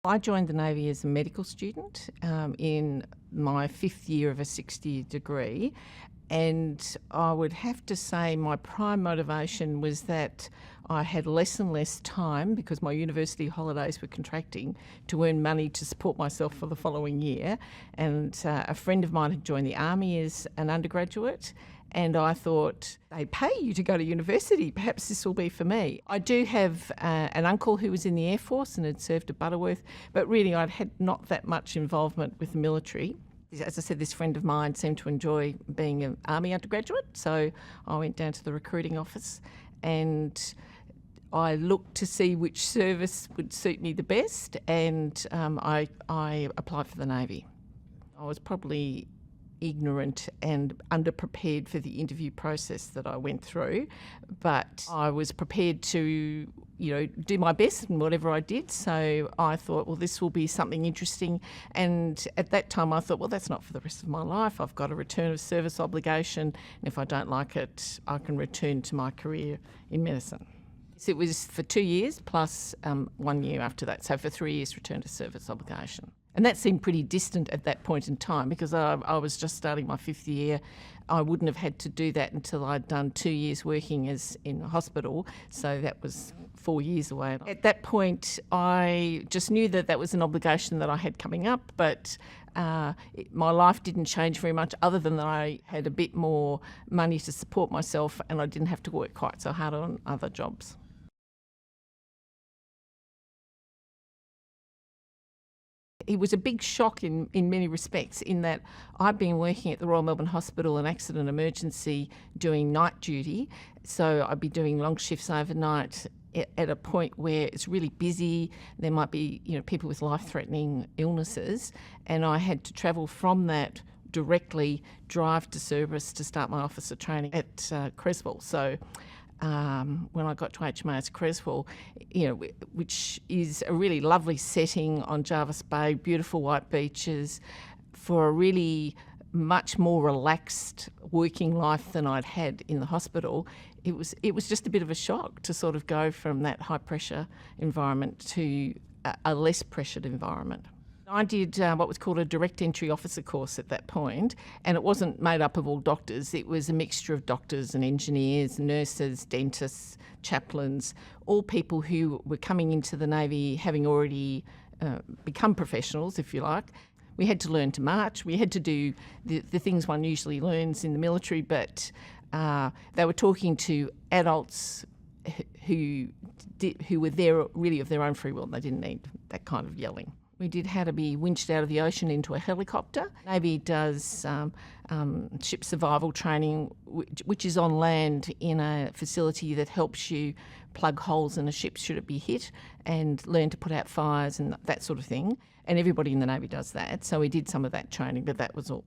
I joined the Navy as a medical student in my 5th year of a 6-year degree, and I would have to say my prime motivation was that I had less and less time, because my university holidays were contracting, to earn money to support myself for the following year. And a friend of mine had joined the Army as an undergraduate, and I thought, they pay you to go to university, perhaps this will be for me. I do have an uncle who was in the Air Force and had served at Butterworth, but really I'd had not that much involvement with the military. As I said, this friend of mine seemed to enjoy being an Army undergraduate, so I went down to the recruiting office and I looked to see which service would suit me the best, and I applied for the Navy. I was probably ignorant and underprepared for the interview process that I went through, but I was prepared to, do my best in whatever I did. So I thought, well, this will be something interesting. And at that time I thought, well, that's not for the rest of my life. I've got a return of service obligation, and if I don't like it, I can return to my career in medicine. So it was for 2 years plus 1 year after that. So for 3 years, return to service obligation. And that seemed pretty distant at that point in time, because I was just starting my 5th year. I wouldn't have had to do that until I'd done 2 years working in a hospital, so that was 4 years away. At that point, I just knew that that was an obligation that I had coming up, but my life didn't change very much, other than that I had a bit more money to support myself and I didn't have to work quite so hard on other jobs. It was a big shock in many respects, in that I'd been working at the Royal Melbourne Hospital in accident emergency doing night duty, so I'd be doing long shifts overnight at a point where it's really busy. There might be people with life-threatening illnesses, and I had to travel from that directly, drive to service to start my officer training at Creswell. So when I got to HMAS Creswell, which is a really lovely setting on Jervis Bay, beautiful white beaches, for a really much more relaxed working life than I'd had in the hospital, it was just a bit of a shock to sort of go from that high pressure environment to a less pressured environment. I did what was called a direct entry officer course at that point, and it wasn't made up of all doctors. It was a mixture of doctors and engineers, nurses, dentists, chaplains, all people who were coming into the Navy having already become professionals, if you like. We had to learn to march. We had to do the things one usually learns in the military, but they were talking to adults who were there really of their own free will. They didn't need that kind of yelling. We did how to be winched out of the ocean into a helicopter. Navy does ship survival training, which is on land in a facility that helps you plug holes in a ship should it be hit, and learn to put out fires and that sort of thing. And everybody in the Navy does that. So we did some of that training, but that was all.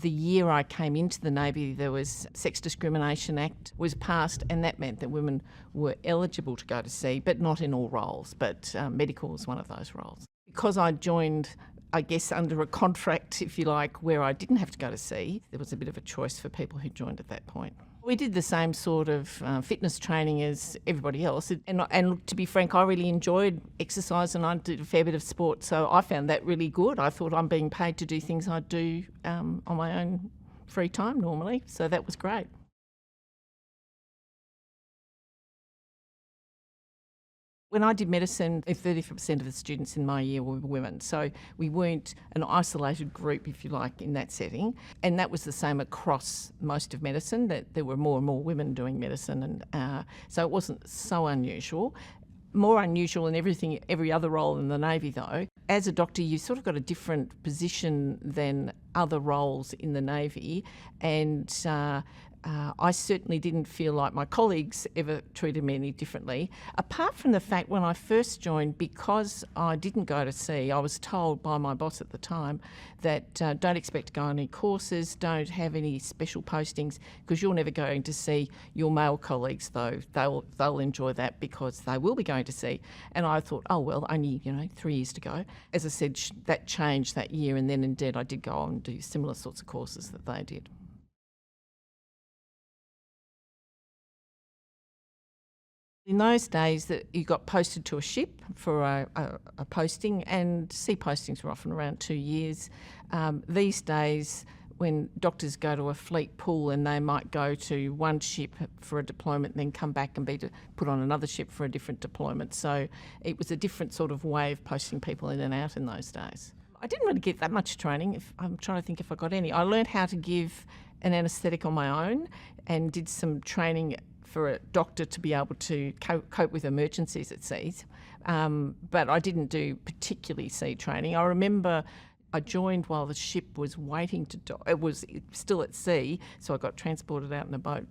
The year I came into the Navy, there was Sex Discrimination Act was passed, and that meant that women were eligible to go to sea, but not in all roles, but medical was one of those roles. Because I joined, I guess, under a contract, if you like, where I didn't have to go to sea, there was a bit of a choice for people who joined at that point. We did the same sort of fitness training as everybody else. And to be frank, I really enjoyed exercise, and I did a fair bit of sport, so I found that really good. I thought I'm being paid to do things I do on my own free time normally, so that was great. When I did medicine, 30% of the students in my year were women, so we weren't an isolated group, if you like, in that setting. And that was the same across most of medicine, that there were more and more women doing medicine, and so it wasn't so unusual. More unusual in every other role in the Navy, though. As a doctor, you've sort of got a different position than other roles in the Navy, and I certainly didn't feel like my colleagues ever treated me any differently, apart from the fact when I first joined, because I didn't go to sea, I was told by my boss at the time that don't expect to go on any courses, don't have any special postings, because you're never going to see your male colleagues, though they'll enjoy that because they will be going to sea. And I thought, oh well, only 3 years to go. As I said, that changed that year, and then indeed I did go on and do similar sorts of courses that they did. In those days, that you got posted to a ship for a posting, and sea postings were often around 2 years. These days, when doctors go to a fleet pool and they might go to one ship for a deployment and then come back and be put on another ship for a different deployment. So it was a different sort of way of posting people in and out in those days. I didn't really get that much training. I'm trying to think if I got any. I learned how to give an anaesthetic on my own and did some training for a doctor to be able to cope with emergencies at sea. But I didn't do particularly sea training. I remember I joined while the ship was waiting to dock. It was still at sea, so I got transported out in a boat,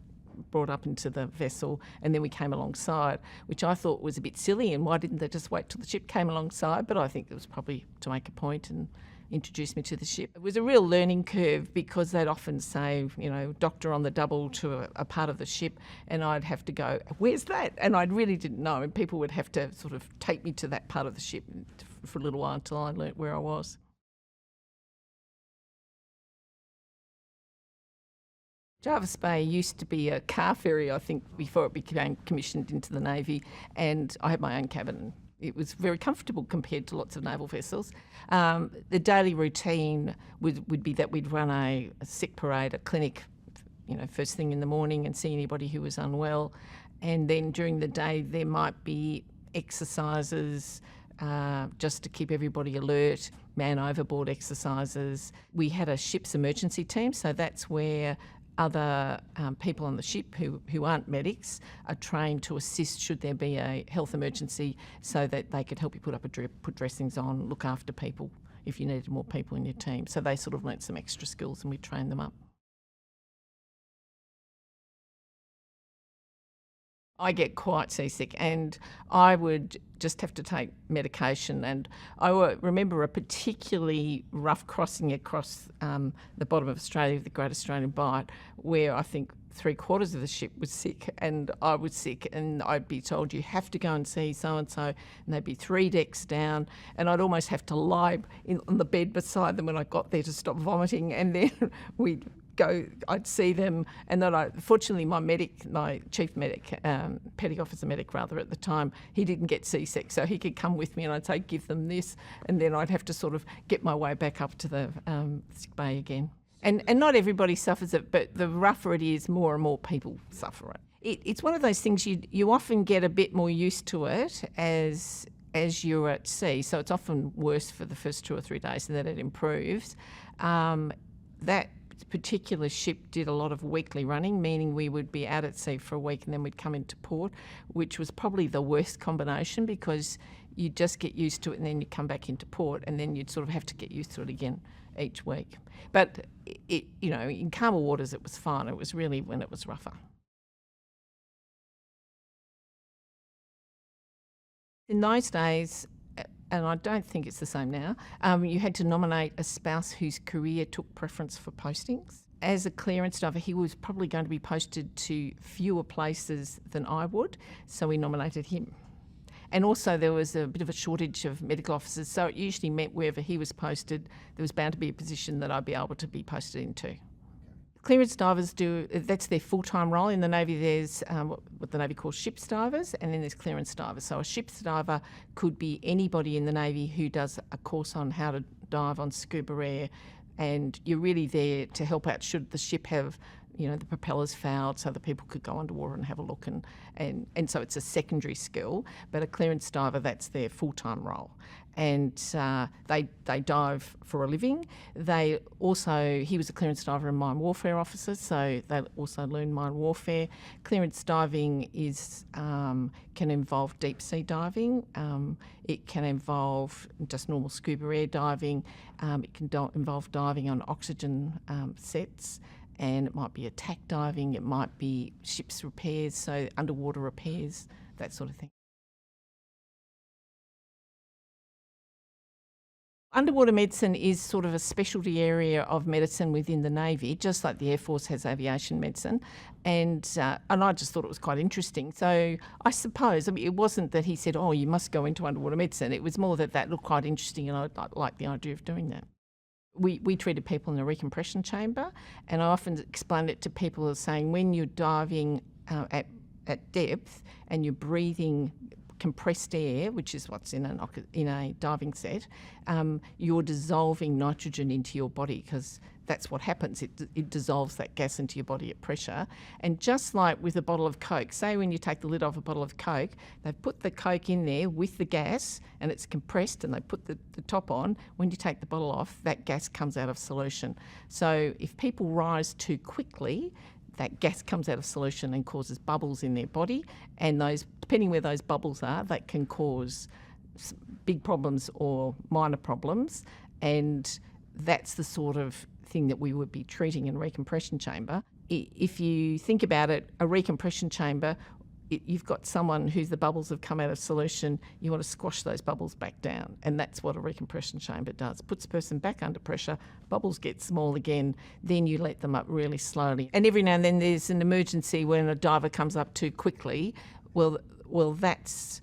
brought up into the vessel, and then we came alongside, which I thought was a bit silly, and why didn't they just wait till the ship came alongside? But I think it was probably to make a point and introduce me to the ship. It was a real learning curve because they'd often say, you know, doctor on the double to a part of the ship, and I'd have to go, where's that? And I really didn't know, and people would have to sort of take me to that part of the ship for a little while until I learnt where I was. Jervis Bay used to be a car ferry, I think, before it became commissioned into the Navy, and I had my own cabin. It was very comfortable compared to lots of naval vessels. The daily routine would be that we'd run a sick parade, a clinic, you know, first thing in the morning and see anybody who was unwell. And then during the day there might be exercises just to keep everybody alert, man overboard exercises. We had a ship's emergency team, so that's where other people on the ship who aren't medics are trained to assist should there be a health emergency, so that they could help you put up a drip, put dressings on, look after people if you needed more people in your team. So they sort of learnt some extra skills and we trained them up. I get quite seasick and I would just have to take medication. And I remember a particularly rough crossing across the bottom of Australia, the Great Australian Bight, where I think 3/4 of the ship was sick and I was sick, and I'd be told you have to go and see so-and-so, and they'd be 3 decks down, and I'd almost have to lie on the bed beside them when I got there to stop vomiting, and then I'd see them, and then fortunately my chief medic, petty officer medic rather at the time, he didn't get seasick, so he could come with me and I'd say, give them this, and then I'd have to sort of get my way back up to the sick bay again. And not everybody suffers it, but the rougher it is, more and more people suffer it. It's one of those things you often get a bit more used to it as you're at sea, so it's often worse for the first 2 or 3 days, and then it improves. That particular ship did a lot of weekly running, meaning we would be out at sea for a week and then we'd come into port, which was probably the worst combination because you just get used to it and then you come back into port and then you'd sort of have to get used to it again each week. But in calmer waters it was fine. It was really when it was rougher. In those days, and I don't think it's the same now, you had to nominate a spouse whose career took preference for postings. As a clearance diver, he was probably going to be posted to fewer places than I would, so we nominated him. And also there was a bit of a shortage of medical officers, so it usually meant wherever he was posted, there was bound to be a position that I'd be able to be posted into. Clearance divers that's their full-time role. In the Navy there's what the Navy calls ship's divers, and then there's clearance divers. So a ship's diver could be anybody in the Navy who does a course on how to dive on scuba air, and you're really there to help out should the ship have, the propellers fouled, so that people could go underwater and have a look, and so it's a secondary skill, but a clearance diver, that's their full-time role. And they dive for a living. He was a clearance diver and mine warfare officer, so they also learn mine warfare. Clearance diving can involve deep sea diving. It can involve just normal scuba air diving. It can involve diving on oxygen sets, and it might be attack diving. It might be ships repairs, so underwater repairs, that sort of thing. Underwater medicine is sort of a specialty area of medicine within the Navy, just like the Air Force has aviation medicine, and I just thought it was quite interesting. So I suppose, it wasn't that he said, oh, you must go into underwater medicine. It was more that looked quite interesting and I liked the idea of doing that. We treated people in a recompression chamber, and I often explained it to people as saying when you're diving at at depth and you're breathing compressed air, which is what's in a diving set, you're dissolving nitrogen into your body, because that's what happens. It dissolves that gas into your body at pressure. And just like with a bottle of Coke, say when you take the lid off a bottle of Coke, they've put the Coke in there with the gas and it's compressed, and they put the top on. When you take the bottle off, that gas comes out of solution. So if people rise too quickly, that gas comes out of solution and causes bubbles in their body, and those, depending where those bubbles are, that can cause big problems or minor problems, and that's the sort of thing that we would be treating in a recompression chamber. If you think about it, a recompression chamber, you've got someone who's the bubbles have come out of solution, you want to squash those bubbles back down, and that's what a recompression chamber does. Puts the person back under pressure, bubbles get small again, then you let them up really slowly. And every now and then there's an emergency when a diver comes up too quickly. Well, that's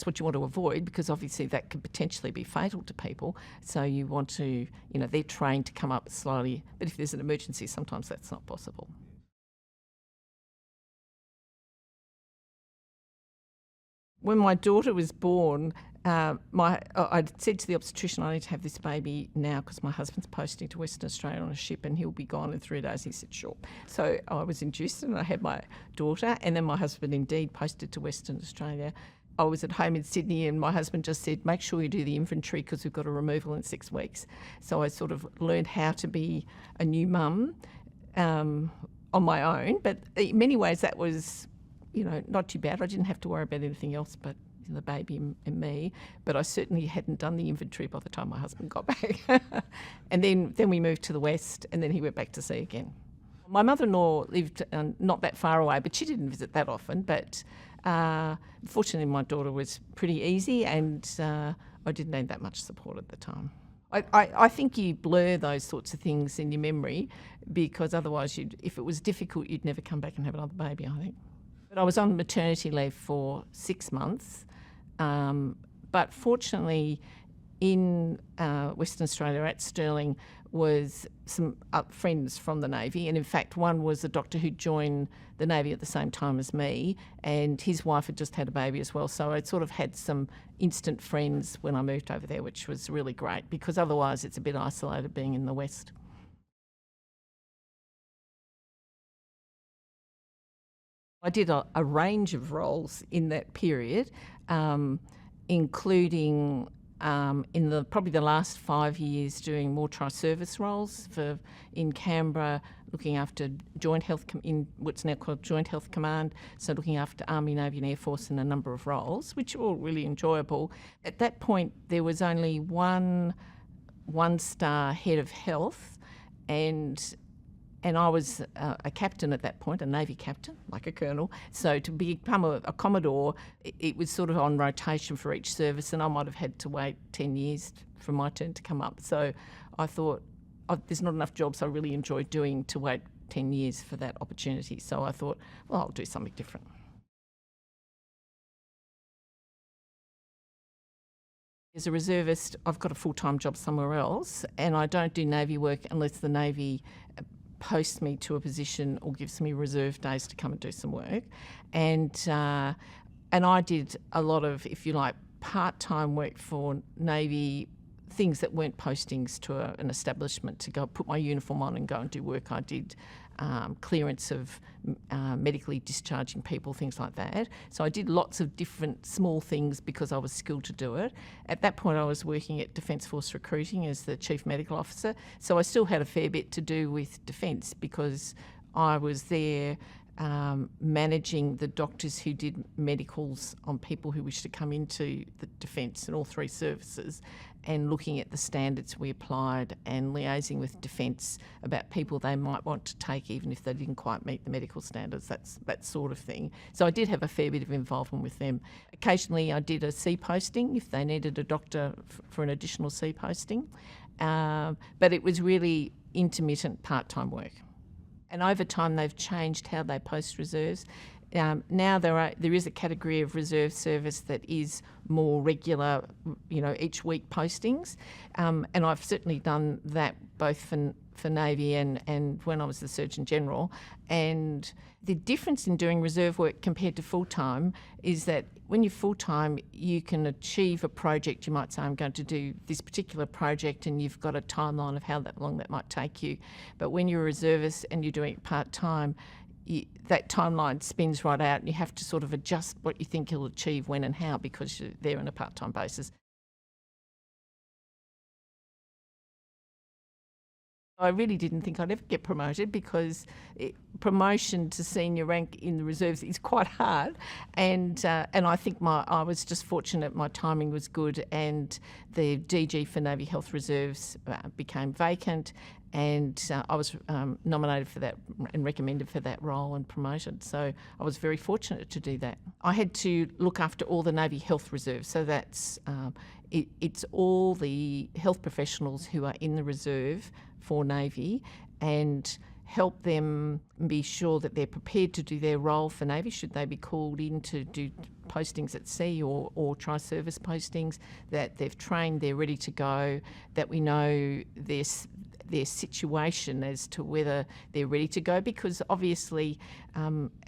what you want to avoid, because obviously that could potentially be fatal to people. So you want to, they're trained to come up slowly, but if there's an emergency, sometimes that's not possible. When my daughter was born, I said to the obstetrician, I need to have this baby now because my husband's posting to Western Australia on a ship and he'll be gone in 3 days. He said, sure. So I was induced and I had my daughter, and then my husband indeed posted to Western Australia. I was at home in Sydney and my husband just said, make sure you do the inventory because we've got a removal in 6 weeks. So I sort of learned how to be a new mum on my own. But in many ways that was, not too bad. I didn't have to worry about anything else but the baby and me. But I certainly hadn't done the inventory by the time my husband got back. And then we moved to the West, and then he went back to sea again. My mother-in-law lived not that far away, but she didn't visit that often. But fortunately, my daughter was pretty easy, and I didn't need that much support at the time. I think you blur those sorts of things in your memory, because otherwise, if it was difficult, you'd never come back and have another baby, I think. But I was on maternity leave for 6 months, but fortunately in Western Australia at Stirling was some friends from the Navy, and in fact one was a doctor who joined the Navy at the same time as me, and his wife had just had a baby as well, so I'd sort of had some instant friends when I moved over there, which was really great, because otherwise it's a bit isolated being in the West. I did a range of roles in that period, including in probably the last 5 years doing more tri-service roles in Canberra, looking after Joint Health in what's now called Joint Health Command, so looking after Army, Navy and Air Force in a number of roles, which were all really enjoyable. At that point, there was only one star head of health, and I was a captain at that point, a Navy captain, like a colonel. So to become a Commodore, it was sort of on rotation for each service, and I might have had to wait 10 years for my turn to come up. So I thought, there's not enough jobs I really enjoy doing to wait 10 years for that opportunity. So I thought, well, I'll do something different. As a reservist, I've got a full-time job somewhere else, and I don't do Navy work unless the Navy posts me to a position or gives me reserve days to come and do some work. And I did a lot of, if you like, part-time work for Navy, things that weren't postings to an establishment, to go put my uniform on and go and do work. I did clearance of medically discharging people, things like that. So I did lots of different small things because I was skilled to do it. At that point I was working at Defence Force Recruiting as the Chief Medical Officer, so I still had a fair bit to do with Defence because I was there managing the doctors who did medicals on people who wished to come into the Defence in all 3 services, and looking at the standards we applied and liaising with Defence about people they might want to take even if they didn't quite meet the medical standards, that sort of thing. So I did have a fair bit of involvement with them. Occasionally I did a sea posting if they needed a doctor for an additional sea posting, but it was really intermittent part-time work. And over time they've changed how they post reserves. Now there is a category of reserve service that is more regular, each week postings, and I've certainly done that both for Navy and when I was the Surgeon General. And the difference in doing reserve work compared to full-time is that when you're full-time, you can achieve a project. You might say, I'm going to do this particular project, and you've got a timeline of how long that might take you. But when you're a reservist and you're doing it part-time, that timeline spins right out, and you have to sort of adjust what you think you'll achieve when and how, because you're there on a part-time basis. I really didn't think I'd ever get promoted, because promotion to senior rank in the reserves is quite hard, and I think I was just fortunate. My timing was good, and the DG for Navy Health Reserves became vacant, and I was nominated for that and recommended for that role and promoted. So I was very fortunate to do that. I had to look after all the Navy Health Reserves, so that's it's all the health professionals who are in the reserve for Navy, and help them be sure that they're prepared to do their role for Navy should they be called in to do postings at sea or tri-service postings, that they've trained, they're ready to go, that we know their situation as to whether they're ready to go, because obviously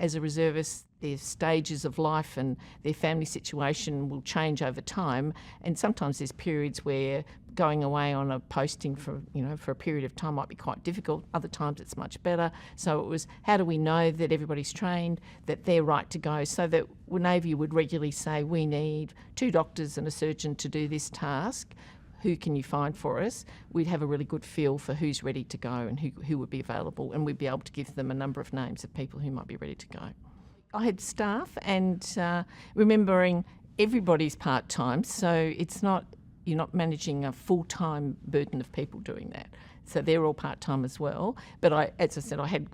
as a reservist, their stages of life and their family situation will change over time, and sometimes there's periods where going away on a posting for a period of time might be quite difficult. Other times it's much better. So it was, how do we know that everybody's trained, that they're right to go, so that Navy would regularly say, we need 2 doctors and a surgeon to do this task. Who can you find for us? We'd have a really good feel for who's ready to go and who would be available, and we'd be able to give them a number of names of people who might be ready to go. I had staff, and remembering everybody's part-time, so you're not managing a full-time burden of people doing that. So they're all part-time as well. But as I said, I had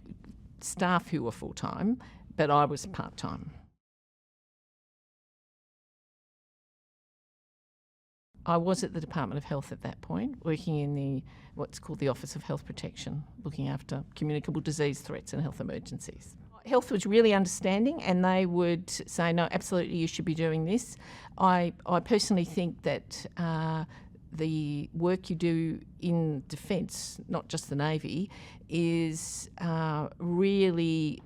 staff who were full-time, but I was part-time. I was at the Department of Health at that point, working in what's called the Office of Health Protection, looking after communicable disease threats and health emergencies. Health was really understanding, and they would say, no, absolutely, you should be doing this. I personally think that the work you do in defence, not just the Navy, is really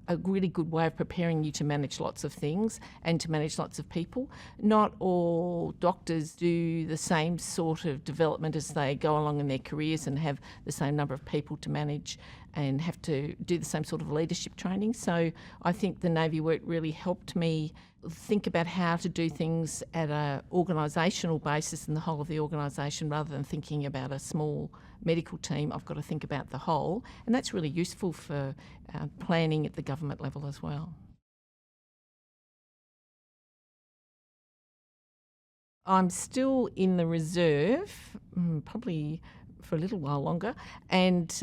a really good way of preparing you to manage lots of things and to manage lots of people. Not all doctors do the same sort of development as they go along in their careers and have the same number of people to manage and have to do the same sort of leadership training. So I think the Navy work really helped me think about how to do things at an organisational basis in the whole of the organisation, rather than thinking about a small medical team. I've got to think about the whole, and that's really useful for planning at the government level as well. I'm still in the reserve, probably for a little while longer, and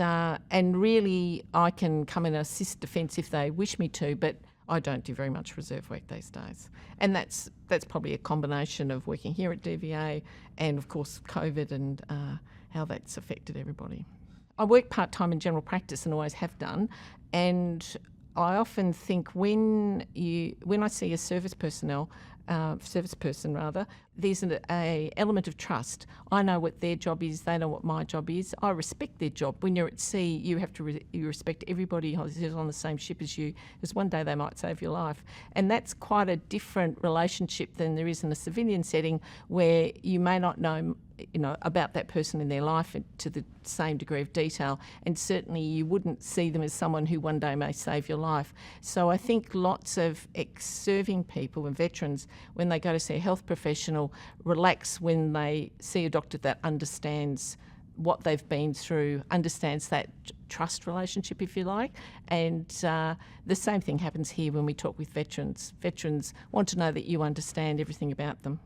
really I can come and assist Defence if they wish me to, but I don't do very much reserve work these days. And that's probably a combination of working here at DVA and, of course, COVID and how that's affected everybody. I work part-time in general practice and always have done, and I often think when I see a service person, there's an element of trust. I know what their job is, they know what my job is. I respect their job. When you're at sea, you have to you respect everybody who's on the same ship as you, because one day they might save your life. And that's quite a different relationship than there is in a civilian setting, where you may not know about that person in their life to the same degree of detail, and certainly you wouldn't see them as someone who one day may save your life. So I think lots of ex-serving people and veterans, when they go to see a health professional, relax when they see a doctor that understands what they've been through, understands that trust relationship, if you like. And the same thing happens here when we talk with veterans. Veterans want to know that you understand everything about them.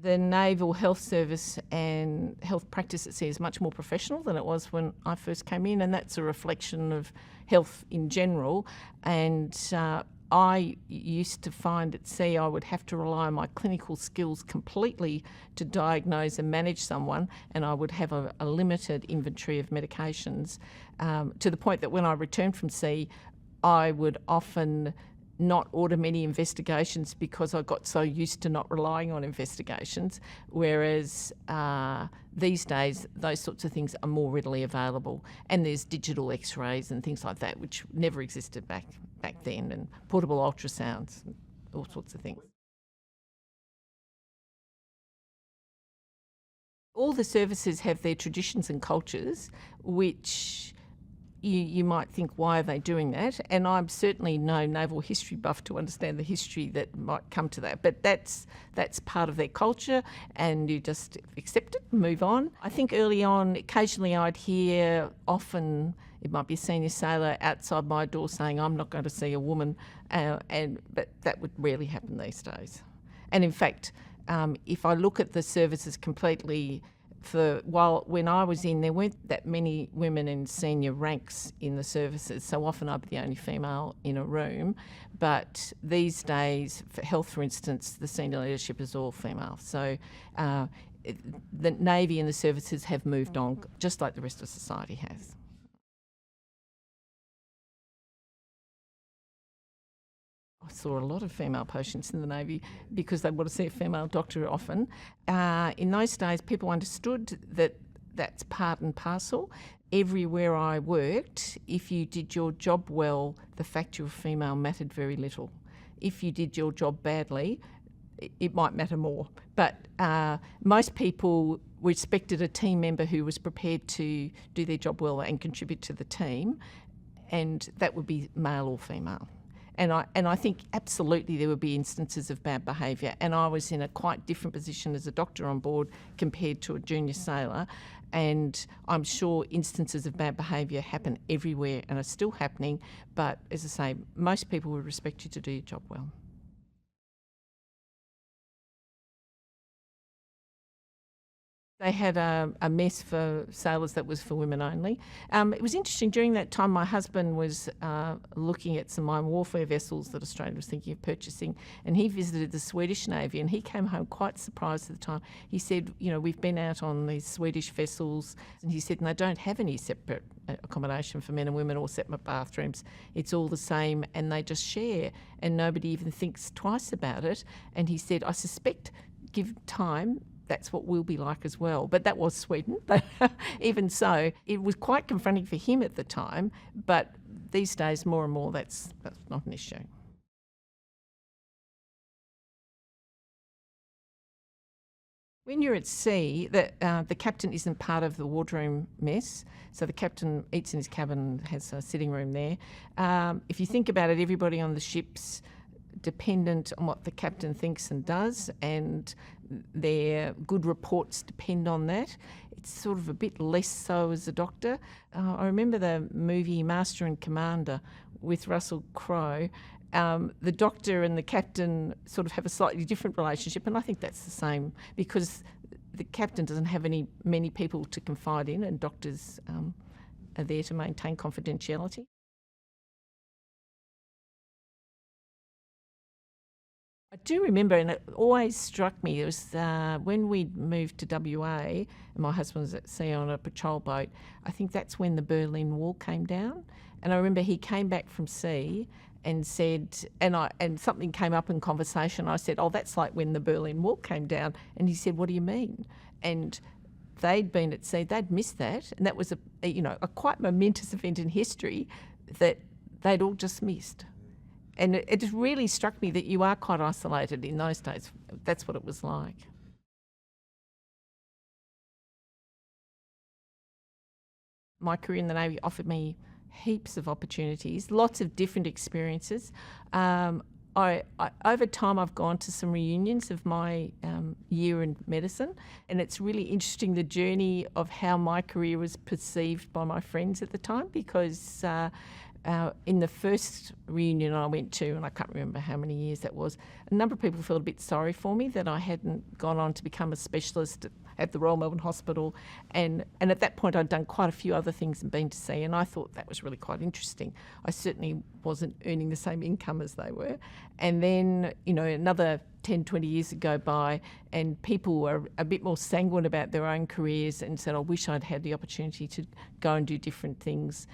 The Naval Health Service and health practice at sea is much more professional than it was when I first came in, and that's a reflection of health in general. And I used to find at sea I would have to rely on my clinical skills completely to diagnose and manage someone, and I would have a limited inventory of medications, to the point that when I returned from sea, I would often not order many investigations because I got so used to not relying on investigations, whereas these days those sorts of things are more readily available, and there's digital x-rays and things like that which never existed back then, and portable ultrasounds, all sorts of things. All the services have their traditions and cultures, which you might think, why are they doing that? And I'm certainly no naval history buff to understand the history that might come to that, but that's part of their culture, and you just accept it and move on. I think early on, occasionally I'd hear, often it might be a senior sailor outside my door saying, I'm not going to see a woman, but that would rarely happen these days. And in fact, if I look at the services completely, when I was in, there weren't that many women in senior ranks in the services, so often I'd be the only female in a room. But these days, for health, for instance, the senior leadership is all female. So the Navy and the services have moved on, just like the rest of society has. I saw a lot of female patients in the Navy because they want to see a female doctor often. In those days, people understood that that's part and parcel. Everywhere I worked, if you did your job well, the fact you were female mattered very little. If you did your job badly, it might matter more. But most people respected a team member who was prepared to do their job well and contribute to the team, and that would be male or female. And I think absolutely there would be instances of bad behaviour, and I was in a quite different position as a doctor on board compared to a junior sailor, and I'm sure instances of bad behaviour happen everywhere and are still happening, but as I say, most people would respect you to do your job well. They had a mess for sailors that was for women only. It was interesting, during that time my husband was looking at some mine warfare vessels that Australia was thinking of purchasing, and he visited the Swedish Navy, and he came home quite surprised at the time. He said, we've been out on these Swedish vessels, and he said, and they don't have any separate accommodation for men and women or separate bathrooms. It's all the same, and they just share, and nobody even thinks twice about it. And he said, I suspect, give time, that's what we'll be like as well. But that was Sweden. But even so, it was quite confronting for him at the time, but these days, more and more, that's not an issue. When you're at sea, the captain isn't part of the wardroom mess, so the captain eats in his cabin, has a sitting room there. If you think about it, everybody on the ship's dependent on what the captain thinks and does, and their good reports depend on that. It's sort of a bit less so as a doctor. I remember the movie Master and Commander with Russell Crowe. The doctor and the captain sort of have a slightly different relationship, and I think that's the same because the captain doesn't have many people to confide in, and doctors are there to maintain confidentiality. I do remember, and it always struck me, it was when we moved to WA and my husband was at sea on a patrol boat, I think that's when the Berlin Wall came down. And I remember he came back from sea and said, and something came up in conversation. I said, oh, that's like when the Berlin Wall came down. And he said, what do you mean? And they'd been at sea, they'd missed that. And that was a quite momentous event in history that they'd all just missed. And it just really struck me that you are quite isolated in those days. That's what it was like. My career in the Navy offered me heaps of opportunities, lots of different experiences. Over time, I've gone to some reunions of my year in medicine, and it's really interesting the journey of how my career was perceived by my friends at the time, because in the first reunion I went to, and I can't remember how many years that was, a number of people felt a bit sorry for me that I hadn't gone on to become a specialist at the Royal Melbourne Hospital, and at that point I'd done quite a few other things and been to sea, and I thought that was really quite interesting. I certainly wasn't earning the same income as they were. And then, another 10, 20 years ago by, and people were a bit more sanguine about their own careers and said, I wish I'd had the opportunity to go and do different things.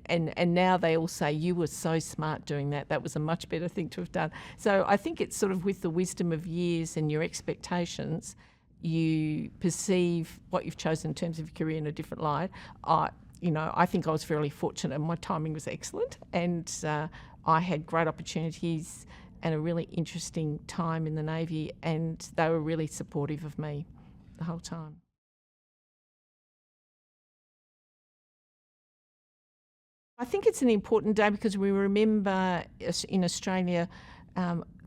And now they all say, you were so smart doing that. That was a much better thing to have done. So I think it's sort of with the wisdom of years and your expectations, you perceive what you've chosen in terms of your career in a different light. I think I was fairly fortunate and my timing was excellent, and I had great opportunities and a really interesting time in the Navy, and they were really supportive of me the whole time. I think it's an important day because we remember in Australia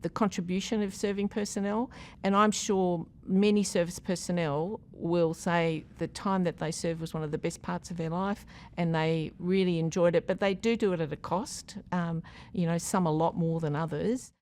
the contribution of serving personnel, and I'm sure many service personnel will say the time that they served was one of the best parts of their life and they really enjoyed it, but they do it at a cost, some a lot more than others.